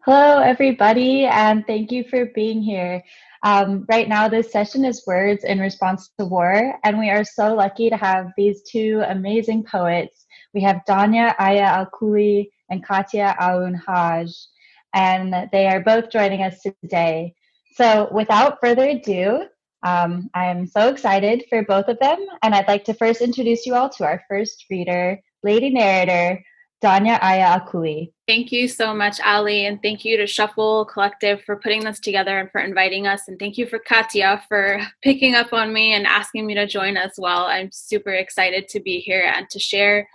Hello, everybody, and thank you for being here. Right now, this session is Words in Response to War, and we are so lucky to have these two amazing poets. We have Dania, Ayah, Alkhouli, and Katia, Aoun, Hage, and they are both joining us today. So, without further ado, I am so excited for both of them, and I'd like to first introduce you all to our first reader, lady narrator, Dania Ayah Alkhouli. Thank you so much, Ali, and thank you to Shuffle Collective for putting this together and for inviting us. And thank you for Katia for picking up on me and asking me to join as well. I'm super excited to be here and to share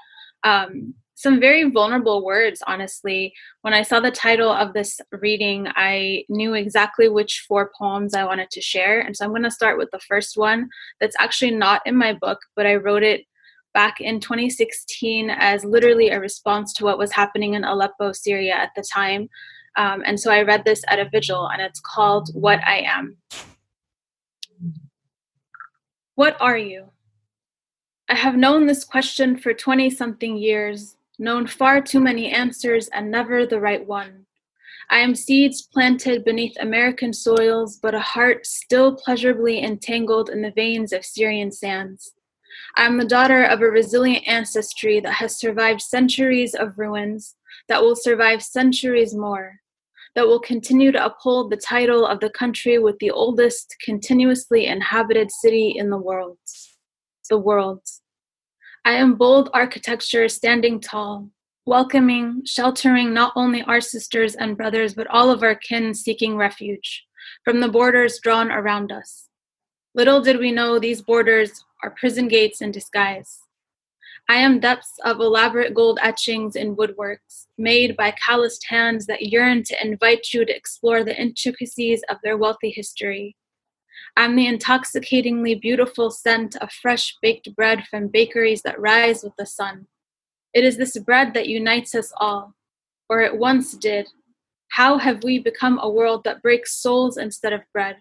some very vulnerable words, honestly. When I saw the title of this reading, I knew exactly which 4 poems I wanted to share. And so I'm going to start with the first one that's actually not in my book, but I wrote it back in 2016 as literally a response to what was happening in Aleppo, Syria at the time. And so I read this at a vigil, and it's called What I Am. What are you? I have known this question for 20-something years, known far too many answers and never the right one. I am seeds planted beneath American soils, but a heart still pleasurably entangled in the veins of Syrian sands. I am the daughter of a resilient ancestry that has survived centuries of ruins, that will survive centuries more, that will continue to uphold the title of the country with the oldest continuously inhabited city in the world. The world. I am bold architecture standing tall, welcoming, sheltering not only our sisters and brothers, but all of our kin seeking refuge from the borders drawn around us. Little did we know these borders are prison gates in disguise. I am depths of elaborate gold etchings in woodworks, made by calloused hands that yearn to invite you to explore the intricacies of their wealthy history. I'm the intoxicatingly beautiful scent of fresh baked bread from bakeries that rise with the sun. It is this bread that unites us all, or it once did. How have we become a world that breaks souls instead of bread?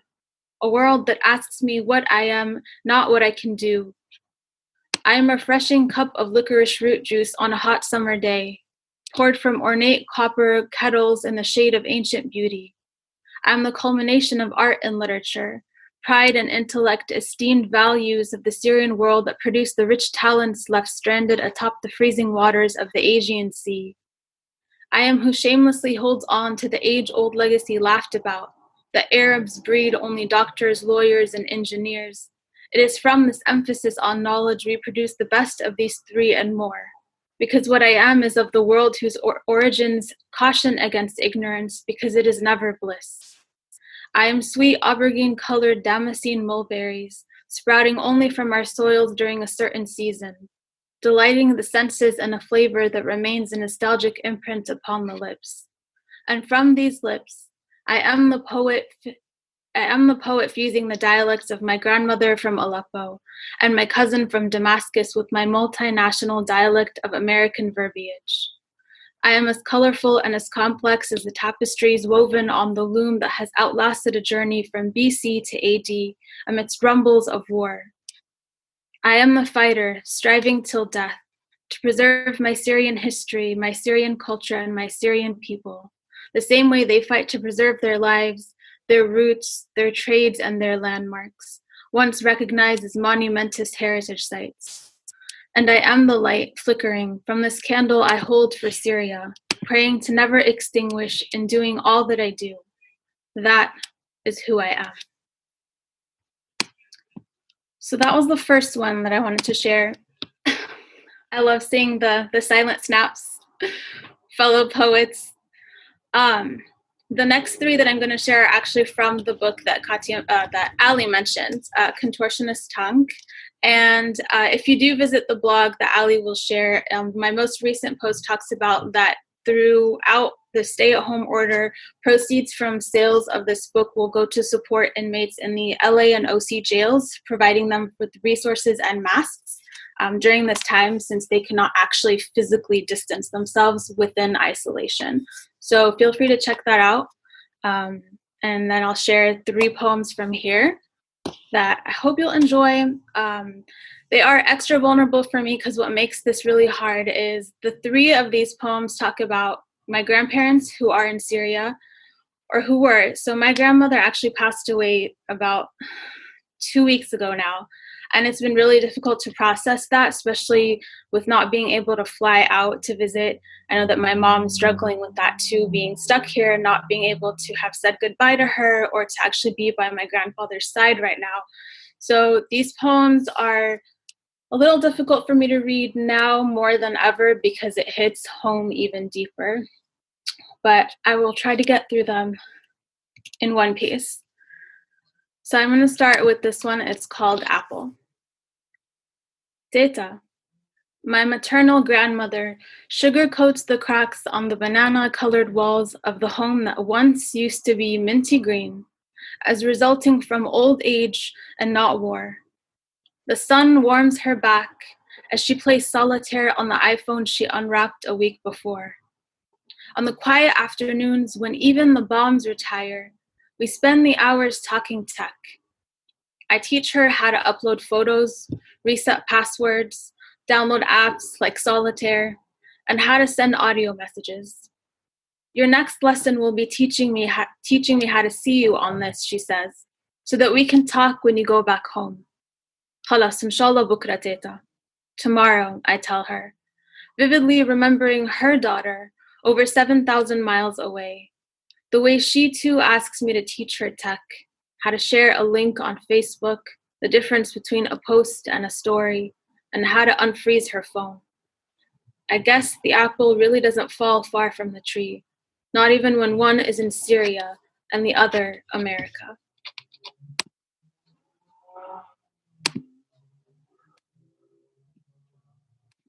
A world that asks me what I am, not what I can do. I am a refreshing cup of licorice root juice on a hot summer day, poured from ornate copper kettles in the shade of ancient beauty. I am the culmination of art and literature, pride and intellect, esteemed values of the Syrian world that produce the rich talents left stranded atop the freezing waters of the Aegean Sea. I am who shamelessly holds on to the age-old legacy laughed about, that Arabs breed only doctors, lawyers, and engineers. It is from this emphasis on knowledge we produce the best of these 3 and more. Because what I am is of the world whose origins caution against ignorance, because it is never bliss. I am sweet aubergine-colored Damascene mulberries, sprouting only from our soils during a certain season, delighting the senses in a flavor that remains a nostalgic imprint upon the lips. And from these lips, I am the poet fusing the dialects of my grandmother from Aleppo and my cousin from Damascus with my multinational dialect of American verbiage. I am as colorful and as complex as the tapestries woven on the loom that has outlasted a journey from BC to AD amidst rumbles of war. I am the fighter, striving till death, to preserve my Syrian history, my Syrian culture, and my Syrian people, the same way they fight to preserve their lives, their roots, their trades, and their landmarks, once recognized as monumentous heritage sites. And I am the light flickering from this candle I hold for Syria, praying to never extinguish in doing all that I do. That is who I am. So that was the first one that I wanted to share. I love seeing the silent snaps, fellow poets. The next 3 that I'm going to share are actually from the book that Katia, that Ali mentioned, Contortionist Tongue. And if you do visit the blog that Ali will share, my most recent post talks about that throughout the stay-at-home order, proceeds from sales of this book will go to support inmates in the LA and OC jails, providing them with resources and masks during this time, since they cannot actually physically distance themselves within isolation. So feel free to check that out. And then I'll share 3 poems from here that I hope you'll enjoy. They are extra vulnerable for me because what makes this really hard is the 3 of these poems talk about my grandparents who are in Syria, or who were. So my grandmother actually passed away about 2 weeks ago now. And it's been really difficult to process that, especially with not being able to fly out to visit. I know that my mom's struggling with that too, being stuck here and not being able to have said goodbye to her or to actually be by my grandfather's side right now. So these poems are a little difficult for me to read now more than ever because it hits home even deeper. But I will try to get through them in one piece. So I'm going to start with this one. It's called Apple. Teta, my maternal grandmother, sugarcoats the cracks on the banana-colored walls of the home that once used to be minty green, as resulting from old age and not war. The sun warms her back as she plays solitaire on the iPhone she unwrapped a week before. On the quiet afternoons when even the bombs retire, we spend the hours talking tech. I teach her how to upload photos, reset passwords, download apps like Solitaire, and how to send audio messages. Your next lesson will be teaching me how to see you on this, she says, so that we can talk when you go back home. Khalas, inshallah bukra teta. Tomorrow, I tell her, vividly remembering her daughter over 7,000 miles away, the way she too asks me to teach her tech, how to share a link on Facebook, the difference between a post and a story, and how to unfreeze her phone. I guess the apple really doesn't fall far from the tree, not even when one is in Syria and the other America.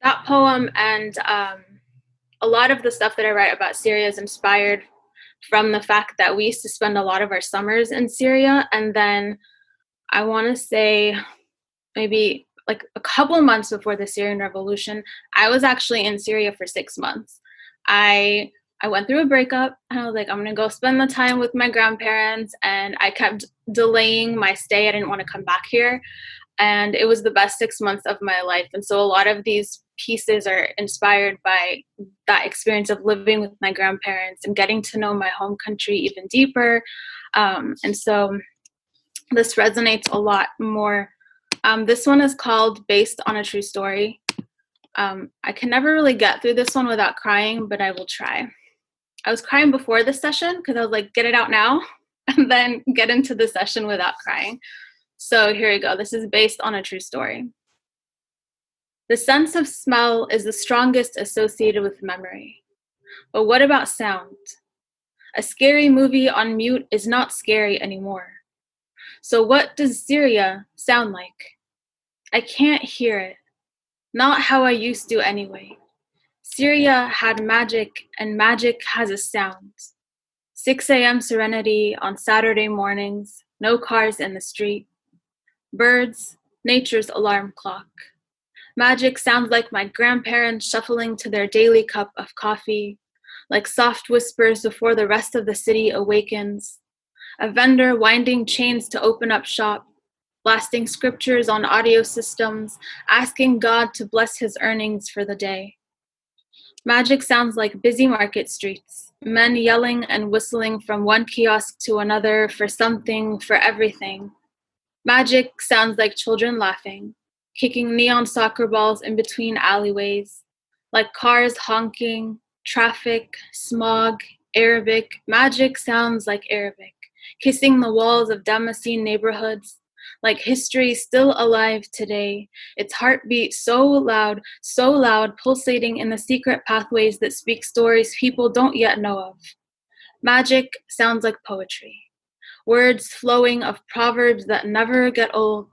That poem and a lot of the stuff that I write about Syria is inspired from the fact that we used to spend a lot of our summers in Syria. And then I want to say maybe like a couple months before the Syrian revolution, I was actually in Syria for 6 months. I went through a breakup and I was like, I'm going to go spend the time with my grandparents. And I kept delaying my stay. I didn't want to come back here. And it was the best 6 months of my life. And so a lot of these pieces are inspired by that experience of living with my grandparents and getting to know my home country even deeper. And so this resonates a lot more. This one is called Based on a True Story. I can never really get through this one without crying, but I will try. I was crying before this session because I was like, get it out now, and then get into the session without crying. So here we go. This is based on a true story. The sense of smell is the strongest associated with memory. But what about sound? A scary movie on mute is not scary anymore. So what does Syria sound like? I can't hear it. Not how I used to anyway. Syria had magic, and magic has a sound. 6 a.m. serenity on Saturday mornings, no cars in the street. Birds, nature's alarm clock. Magic sounds like my grandparents shuffling to their daily cup of coffee, like soft whispers before the rest of the city awakens. A vendor winding chains to open up shop, blasting scriptures on audio systems, asking God to bless his earnings for the day. Magic sounds like busy market streets, men yelling and whistling from one kiosk to another for something, for everything. Magic sounds like children laughing, kicking neon soccer balls in between alleyways, like cars honking, traffic, smog, Arabic. Magic sounds like Arabic, kissing the walls of Damascene neighborhoods, like history still alive today, its heartbeat so loud, pulsating in the secret pathways that speak stories people don't yet know of. Magic sounds like poetry. Words flowing of proverbs that never get old.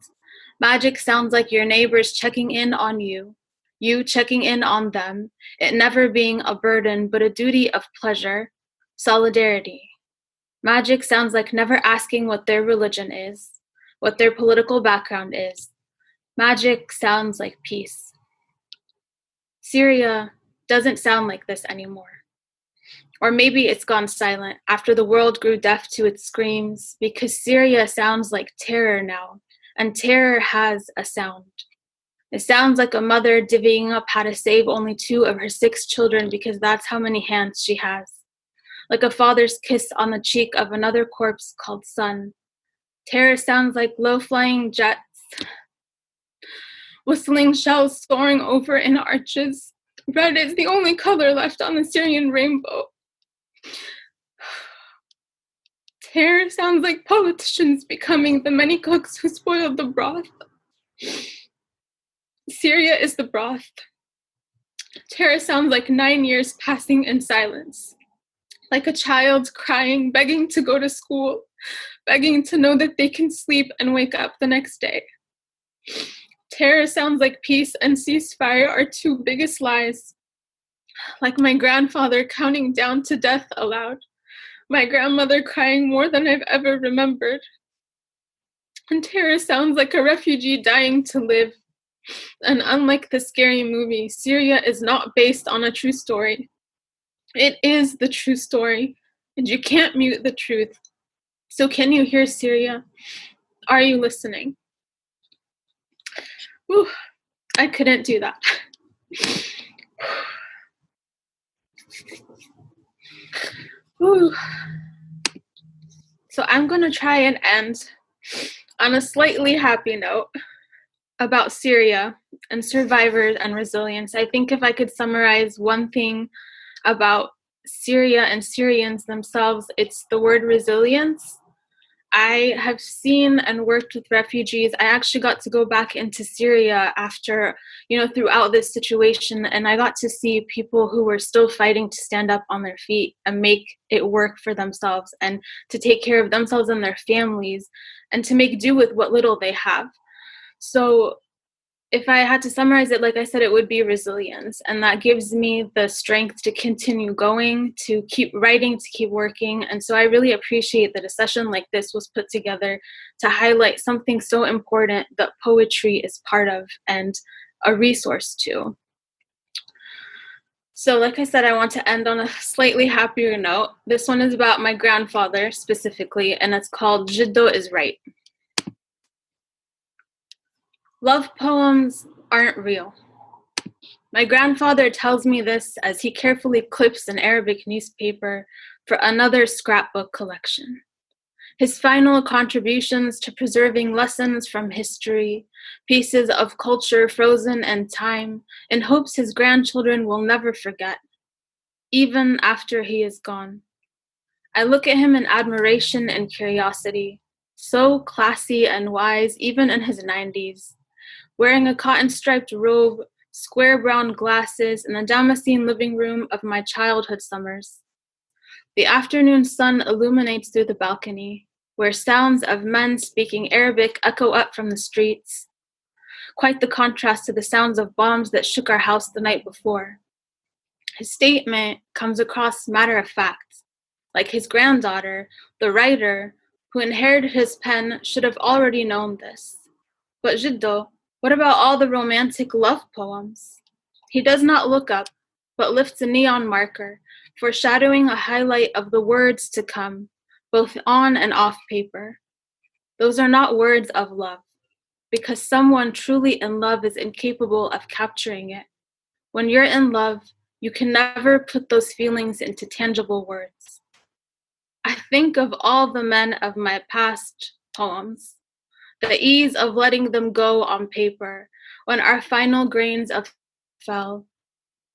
Magic sounds like your neighbors checking in on you, you checking in on them, it never being a burden but a duty of pleasure, solidarity. Magic sounds like never asking what their religion is, what their political background is. Magic sounds like peace. Syria doesn't sound like this anymore. Or maybe it's gone silent after the world grew deaf to its screams, because Syria sounds like terror now, and terror has a sound. It sounds like a mother divvying up how to save only 2 of her 6 children because that's how many hands she has. Like a father's kiss on the cheek of another corpse called son. Terror sounds like low-flying jets, whistling shells soaring over in arches. Red is the only color left on the Syrian rainbow. Terror sounds like politicians becoming the many cooks who spoiled the broth. Syria is the broth. Terror sounds like 9 years passing in silence. Like a child crying, begging to go to school, begging to know that they can sleep and wake up the next day. Terror sounds like peace and ceasefire are 2 biggest lies. Like my grandfather counting down to death aloud. My grandmother crying more than I've ever remembered. And terror sounds like a refugee dying to live. And unlike the scary movie, Syria is not based on a true story. It is the true story, and you can't mute the truth. So can you hear Syria? Are you listening? Whew, I couldn't do that. Whew. So I'm going to try and end on a slightly happy note about Syria and survivors and resilience. I think if I could summarize one thing about Syria and Syrians themselves, it's the word resilience. I have seen and worked with refugees. I actually got to go back into Syria after, throughout this situation, and I got to see people who were still fighting to stand up on their feet and make it work for themselves and to take care of themselves and their families and to make do with what little they have. So if I had to summarize it, like I said, it would be resilience. And that gives me the strength to continue going, to keep writing, to keep working. And so I really appreciate that a session like this was put together to highlight something so important that poetry is part of and a resource to. So like I said, I want to end on a slightly happier note. This one is about my grandfather specifically, and it's called Jiddo is Right. Love poems aren't real. My grandfather tells me this as he carefully clips an Arabic newspaper for another scrapbook collection. His final contributions to preserving lessons from history, pieces of culture frozen in time, in hopes his grandchildren will never forget, even after he is gone. I look at him in admiration and curiosity, so classy and wise even in his 90s. Wearing a cotton-striped robe, square brown glasses, in the Damascene living room of my childhood summers. The afternoon sun illuminates through the balcony, where sounds of men speaking Arabic echo up from the streets. Quite the contrast to the sounds of bombs that shook our house the night before. His statement comes across matter-of-fact, like his granddaughter, the writer, who inherited his pen, should have already known this. But Jiddo, what about all the romantic love poems? He does not look up, but lifts a neon marker, foreshadowing a highlight of the words to come, both on and off paper. Those are not words of love, because someone truly in love is incapable of capturing it. When you're in love, you can never put those feelings into tangible words. I think of all the men of my past poems, the ease of letting them go on paper when our final grains of fell.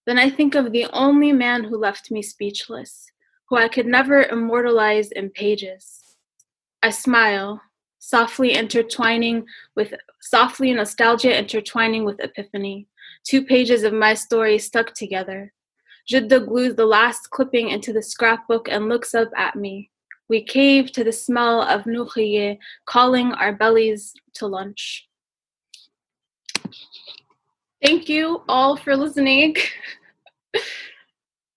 Then I think of the only man who left me speechless, who I could never immortalize in pages. I smile, softly nostalgia intertwining with epiphany, 2 pages of my story stuck together. Jidda glues the last clipping into the scrapbook and looks up at me. We cave to the smell of nukhiyeh, calling our bellies to lunch. Thank you all for listening.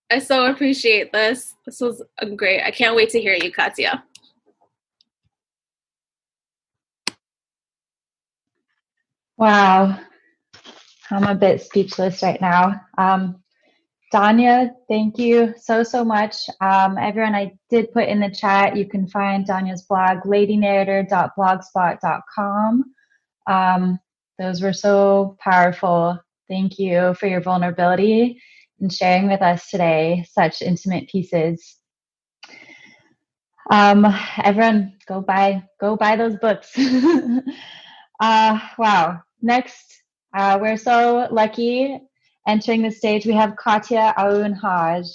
I so appreciate this. This was great. I can't wait to hear you, Katia. Wow. I'm a bit speechless right now. Dania, thank you so much. Everyone, I did put in the chat, you can find Dania's blog, ladynarrator.blogspot.com. Those were so powerful. Thank you for your vulnerability and sharing with us today such intimate pieces. Everyone, go buy those books. Wow. Next, we're so lucky entering the stage. We have Katia, Aoun, Hage.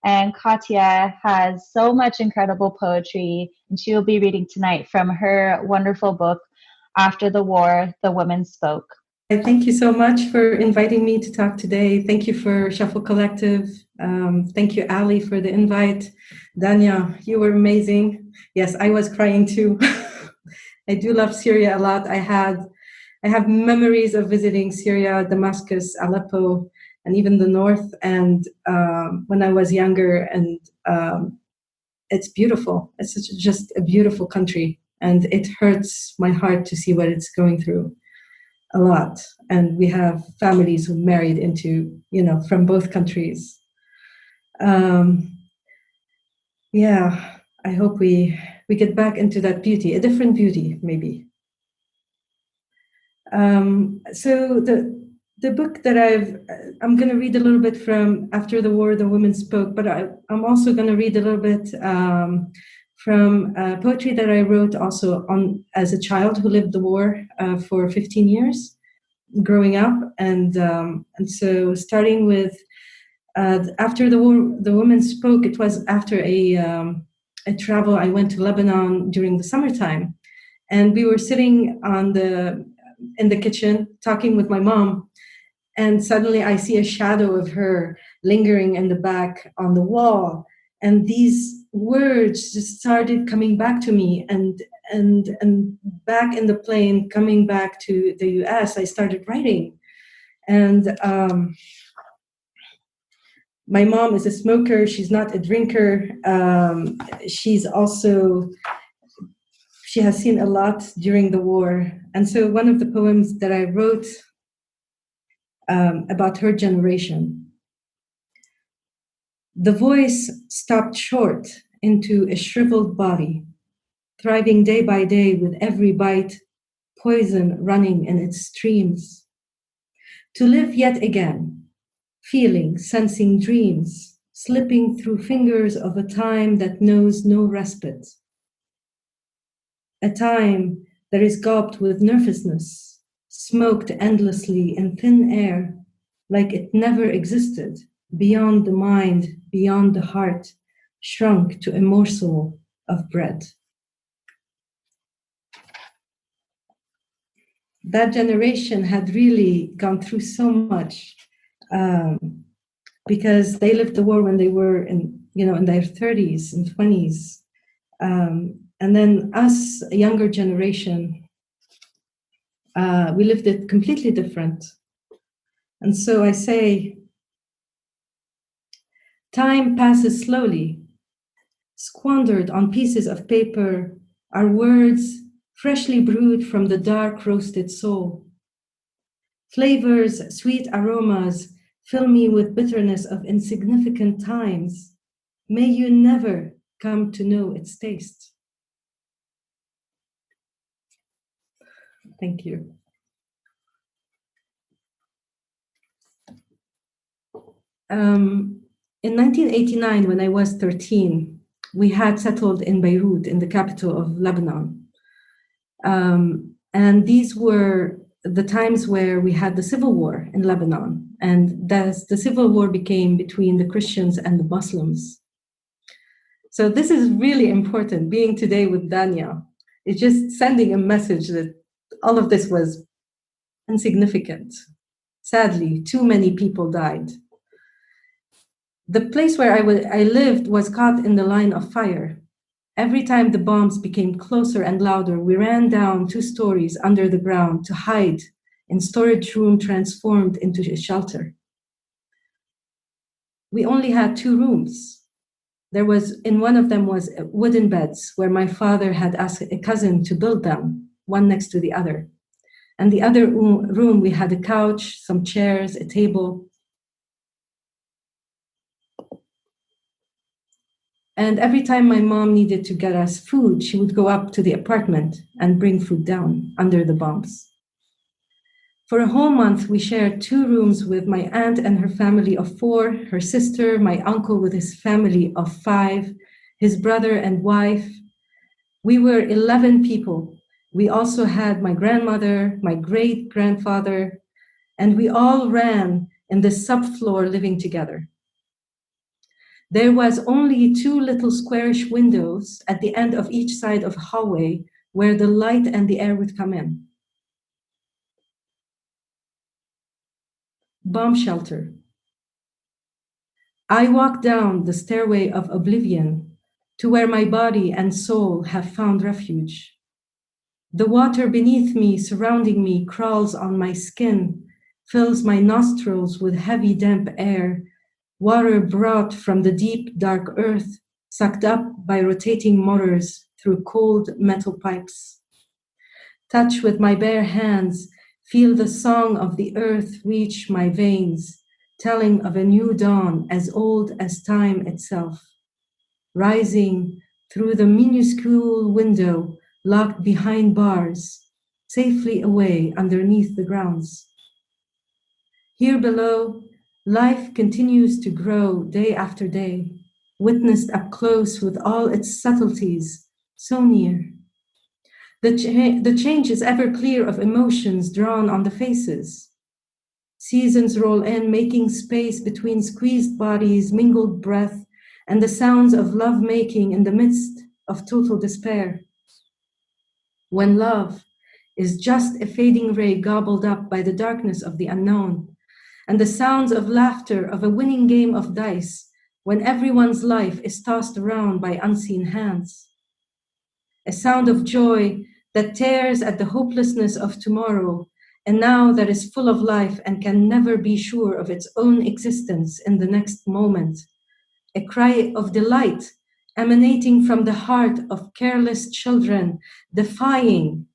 And Katia has so much incredible poetry, and she will be reading tonight from her wonderful book, After the War, The Women Spoke. Thank you so much for inviting me to talk today. Thank you for Shuffle Collective. Thank you, Ali, for the invite. Dania, you were amazing. Yes, I was crying too. I do love Syria a lot. I have memories of visiting Syria, Damascus, Aleppo, and even the north. And when I was younger, and it's beautiful. It's just a beautiful country, and it hurts my heart to see what it's going through. A lot. And we have families who married into, from both countries. Yeah, I hope we get back into that beauty, a different beauty, maybe. So the book that I'm going to read a little bit from After the War, The Women Spoke, but I'm also going to read a little bit from poetry that I wrote also as a child who lived the war for 15 years, growing up, and so starting with After the War, The Women Spoke. It was after a travel. I went to Lebanon during the summertime, and we were sitting in the kitchen talking with my mom, and suddenly I see a shadow of her lingering in the back on the wall. And these words just started coming back to me, and back in the plane, coming back to the US, I started writing. And my mom is a smoker. She's not a drinker. She has seen a lot during the war. And so one of the poems that I wrote about her generation, the voice stopped short into a shriveled body, thriving day by day with every bite, poison running in its streams. To live yet again, feeling, sensing dreams, slipping through fingers of a time that knows no respite. A time that is gulped with nervousness, smoked endlessly in thin air, like it never existed, beyond the mind, beyond the heart, shrunk to a morsel of bread. That generation had really gone through so much because they lived the war when they were in their 30s and 20s. And then us, a younger generation, we lived it completely different. And so I say, time passes slowly, squandered on pieces of paper, our words freshly brewed from the dark roasted soul. Flavors, sweet aromas fill me with bitterness of insignificant times. May you never come to know its taste. Thank you. In 1989, when I was 13, we had settled in Beirut, in the capital of Lebanon. And these were the times where we had the civil war in Lebanon. And the civil war became between the Christians and the Muslims. So this is really important, being today with Dania. It's just sending a message that all of this was insignificant. Sadly, too many people died. The place where I lived was caught in the line of fire. Every time the bombs became closer and louder, we ran down 2 stories under the ground to hide in storage room transformed into a shelter. We only had 2 rooms. In one of them was wooden beds where my father had asked a cousin to build them, one next to the other. And the other room, we had a couch, some chairs, a table. And every time my mom needed to get us food, she would go up to the apartment and bring food down under the bombs. For a whole month, we shared 2 rooms with my aunt and her family of 4, her sister, my uncle with his family of 5, his brother and wife. We were 11 people. We also had my grandmother, my great-grandfather, and we all ran in the subfloor living together. There was only 2 little squarish windows at the end of each side of the hallway where the light and the air would come in. Bomb shelter. I walk down the stairway of oblivion to where my body and soul have found refuge. The water beneath me, surrounding me, crawls on my skin, fills my nostrils with heavy, damp air, water brought from the deep, dark earth, sucked up by rotating motors through cold metal pipes. Touch with my bare hands, feel the song of the earth reach my veins, telling of a new dawn as old as time itself. Rising through the minuscule window locked behind bars, safely away underneath the grounds. Here below, life continues to grow day after day, witnessed up close with all its subtleties, so near. The change is ever clear of emotions drawn on the faces. Seasons roll in, making space between squeezed bodies, mingled breath, and the sounds of love-making in the midst of total despair. When love is just a fading ray gobbled up by the darkness of the unknown, and the sounds of laughter of a winning game of dice when everyone's life is tossed around by unseen hands. A sound of joy that tears at the hopelessness of tomorrow, and now that is full of life and can never be sure of its own existence in the next moment. A cry of delight emanating from the heart of careless children, defying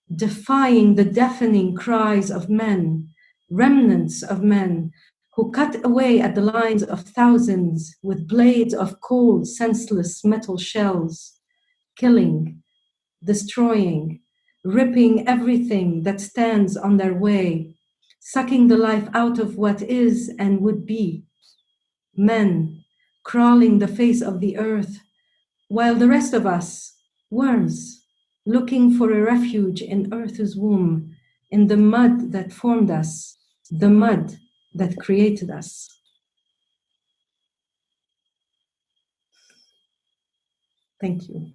the deafening cries of men, remnants of men who cut away at the lines of thousands with blades of cold, senseless metal shells, killing, destroying, ripping everything that stands on their way, sucking the life out of what is and would be. Men crawling the face of the earth, while the rest of us, worms, looking for a refuge in earth's womb, in the mud that formed us, the mud that created us. Thank you.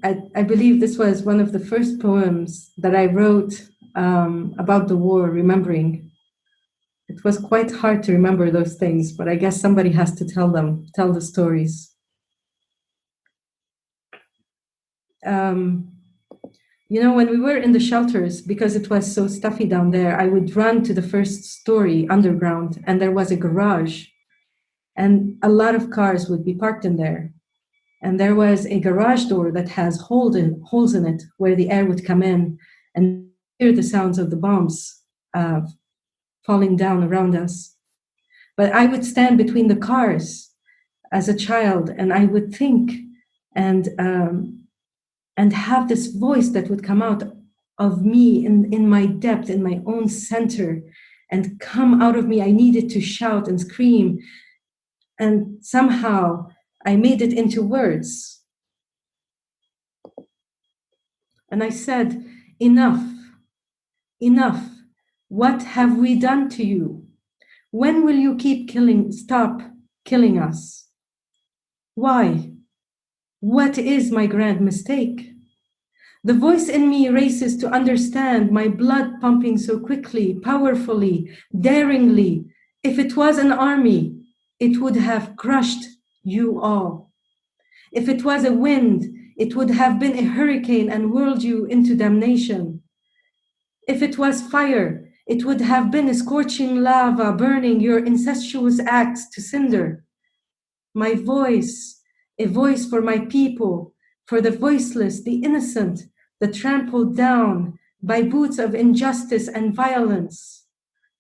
I believe this was one of the first poems that I wrote about the war, remembering. It was quite hard to remember those things, but I guess somebody has to tell the stories. When we were in the shelters, because it was so stuffy down there, I would run to the first story underground, and there was a garage, and a lot of cars would be parked in there. And there was a garage door that has holes in it where the air would come in and hear the sounds of the bombs falling down around us. But I would stand between the cars as a child, and I would think and have this voice that would come out of me in my depth, in my own center, and come out of me. I needed to shout and scream, and somehow I made it into words. And I said, enough, enough. What have we done to you? When will you stop killing us? Why? What is my grand mistake? The voice in me races to understand, my blood pumping so quickly, powerfully, daringly. If it was an army, it would have crushed you all. If it was a wind, it would have been a hurricane and whirled you into damnation. If it was fire, it would have been a scorching lava burning your incestuous acts to cinder. My voice, a voice for my people, for the voiceless, the innocent, the trampled down by boots of injustice and violence.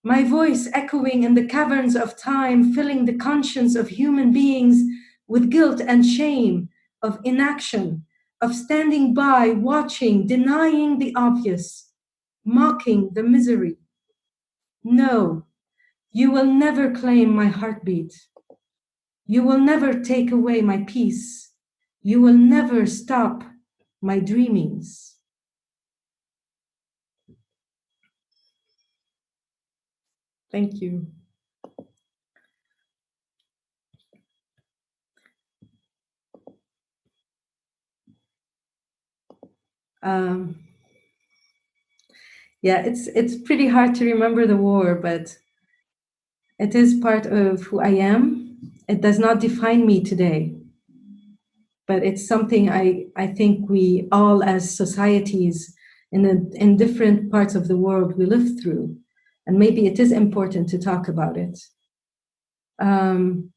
My voice echoing in the caverns of time, filling the conscience of human beings with guilt and shame, of inaction, of standing by, watching, denying the obvious. mocking the misery. No, you will never claim my heartbeat. You will never take away my peace. You will never stop my dreamings. Thank you. Yeah, it's pretty hard to remember the war, but it is part of who I am. It does not define me today, but it's something I think we all as societies in different parts of the world we live through, and maybe it is important to talk about it. One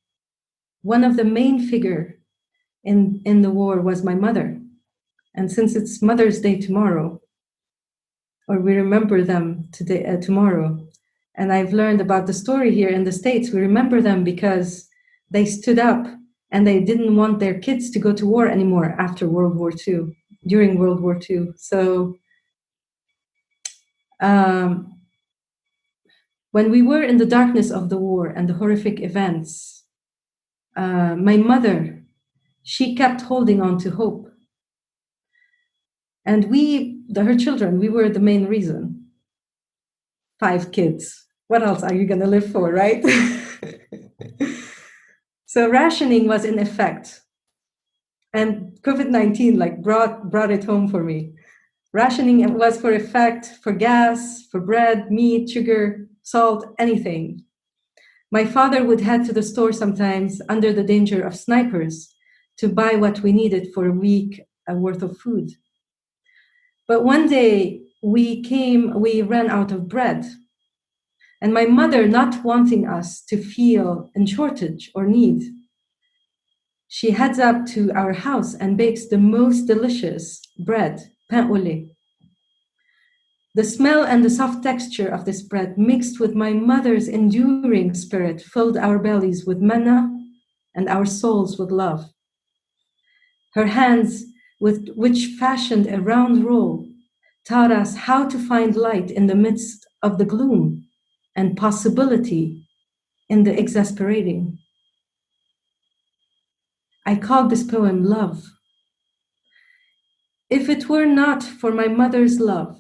of the main figure in the war was my mother, and since it's Mother's Day tomorrow, or we remember them today tomorrow, and I've learned about the story here in the States. We remember them because they stood up and they didn't want their kids to go to war anymore after World War II, during World War II. So when we were in the darkness of the war and the horrific events, my mother, she kept holding on to hope. And her children, we were the main reason. 5 kids. What else are you going to live for, right? So rationing was in effect. And COVID-19 brought it home for me. Rationing was for effect, for gas, for bread, meat, sugar, salt, anything. My father would head to the store sometimes under the danger of snipers to buy what we needed for a week worth of food. But one day we ran out of bread. And my mother, not wanting us to feel in shortage or need, she heads up to our house and bakes the most delicious bread, pain au lait. The smell and the soft texture of this bread, mixed with my mother's enduring spirit, filled our bellies with manna and our souls with love. Her hands, which fashioned a round roll, taught us how to find light in the midst of the gloom and possibility in the exasperating. I called this poem Love. If it were not for my mother's love,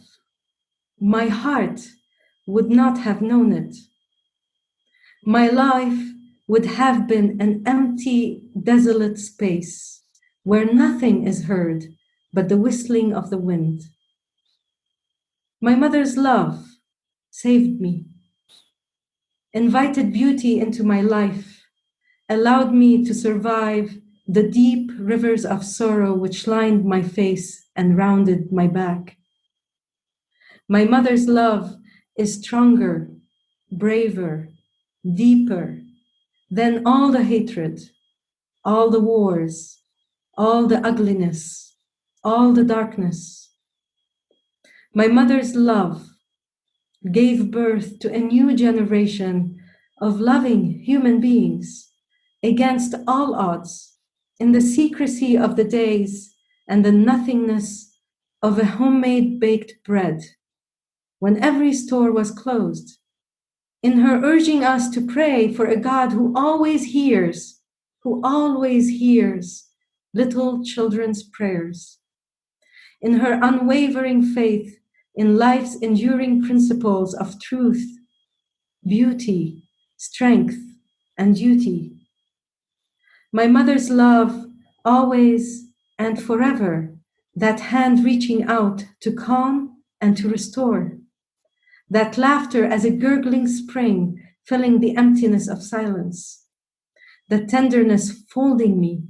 my heart would not have known it. My life would have been an empty, desolate space where nothing is heard but the whistling of the wind. My mother's love saved me, invited beauty into my life, allowed me to survive the deep rivers of sorrow which lined my face and rounded my back. My mother's love is stronger, braver, deeper than all the hatred, all the wars, all the ugliness, all the darkness. My mother's love gave birth to a new generation of loving human beings against all odds, in the secrecy of the days and the nothingness of a homemade baked bread, when every store was closed, in her urging us to pray for a God who always hears little children's prayers, in her unwavering faith in life's enduring principles of truth, beauty, strength, and duty. My mother's love, always and forever, that hand reaching out to calm and to restore, that laughter as a gurgling spring filling the emptiness of silence, the tenderness folding me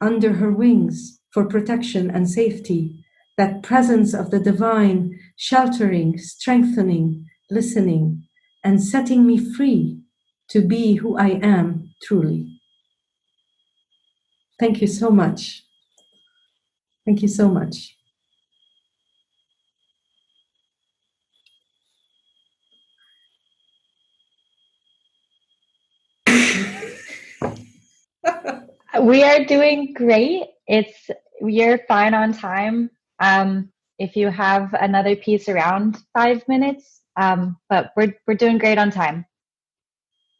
under her wings for protection and safety, that presence of the divine sheltering, strengthening, listening, and setting me free to be who I am truly. Thank you so much. Thank you so much. We are doing great. You're fine on time. if you have another piece around 5 minutes, but we're doing great on time.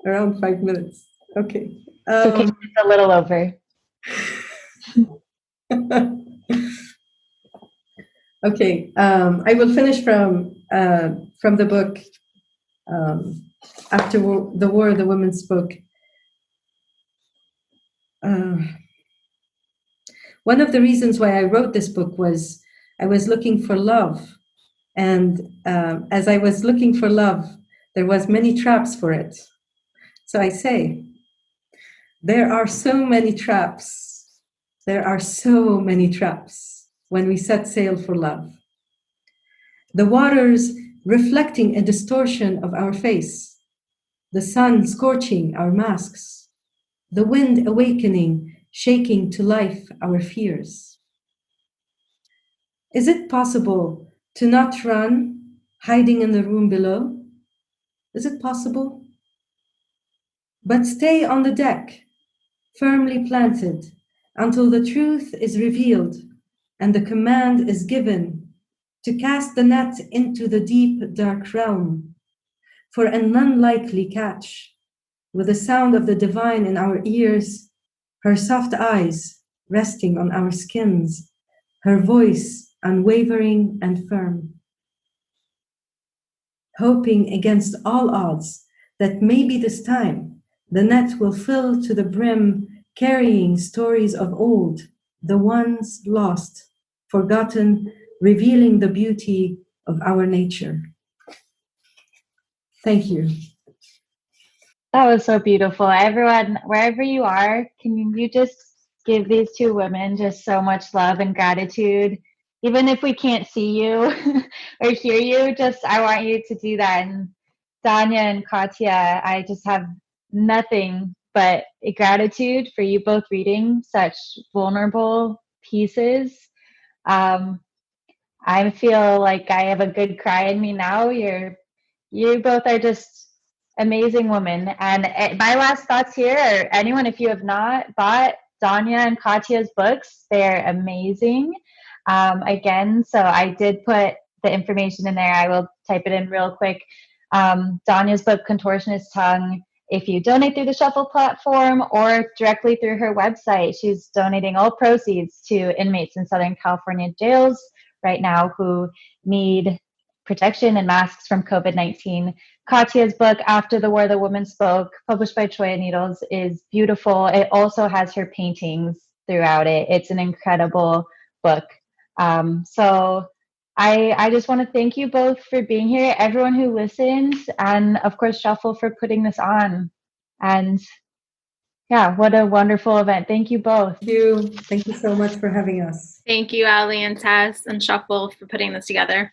Around 5 minutes. Okay. It's okay if it's a little over. Okay. I will finish from the book. After the war, the women spoke. One of the reasons why I wrote this book was I was looking for love. And as I was looking for love, there was many traps for it. So I say, there are so many traps. There are so many traps when we set sail for love. The waters reflecting a distortion of our face, the sun scorching our masks, the wind awakening, shaking to life our fears. Is it possible to not run, hiding in the room below? Is it possible? But stay on the deck, firmly planted, until the truth is revealed and the command is given to cast the net into the deep, dark realm for an unlikely catch, with the sound of the divine in our ears, her soft eyes resting on our skins, her voice unwavering and firm. Hoping against all odds that maybe this time the net will fill to the brim, carrying stories of old, the ones lost, forgotten, revealing the beauty of our nature. Thank you. That was so beautiful. Everyone, wherever you are, can you just give these two women just so much love and gratitude? Even if we can't see you or hear you, just I want you to do that. And Dania and Katia, I just have nothing but gratitude for you both reading such vulnerable pieces. I feel like I have a good cry in me now. You both are just amazing women. And my last thoughts here are anyone, if you have not bought Dania and Katia's books, they're amazing. Again, so I did put the information in there. I will type it in real quick. Dania's book, Contortionist Tongue. If you donate through the Shuffle platform or directly through her website, she's donating all proceeds to inmates in Southern California jails right now who need protection and masks from COVID-19. Katia's book, After the War, the Woman Spoke, published by Choya Needles, is beautiful. It also has her paintings throughout it. It's an incredible book. So I just want to thank you both for being here, everyone who listened, and of course, Shuffle for putting this on. And yeah, what a wonderful event. Thank you both. Thank you. Thank you so much for having us. Thank you, Ali and Tess and Shuffle for putting this together.